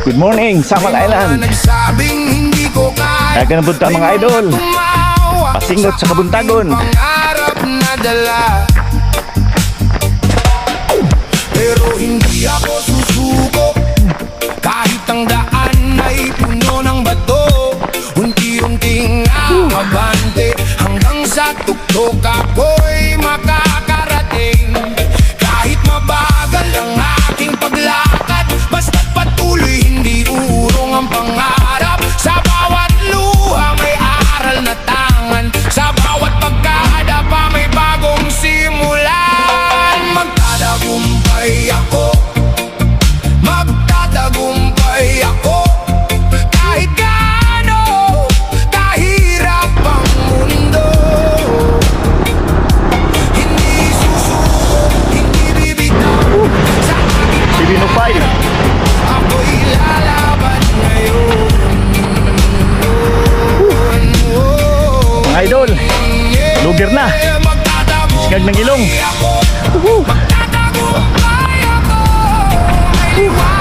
Good morning, Samal Island. Kaya ka na punta mga idol. Pasingot sa Kabuntagon. Pero hindi ako susuko kahit ang daan ay puno ng bato. Unti-unting abante hanggang sa tuktok ako'y makakarating. Kahit mabagal ang aking paglakad, basta't patuloy hindi urong ang pangarap. Sa bawat luha may aral na tangan, sa bawat pagkahadapa may bagong simulan. Magtatagumpay ako, magtatagumpay ako, kahit gaano kahirap ang mundo. Hindi susuko, hindi bibitaw sa aking 7:05. ako'y lalaban ngayon. Mga idol, luger na. Magtatagumpay Sigag ng ilong. ako, magtatagumpay ako, may liwanag.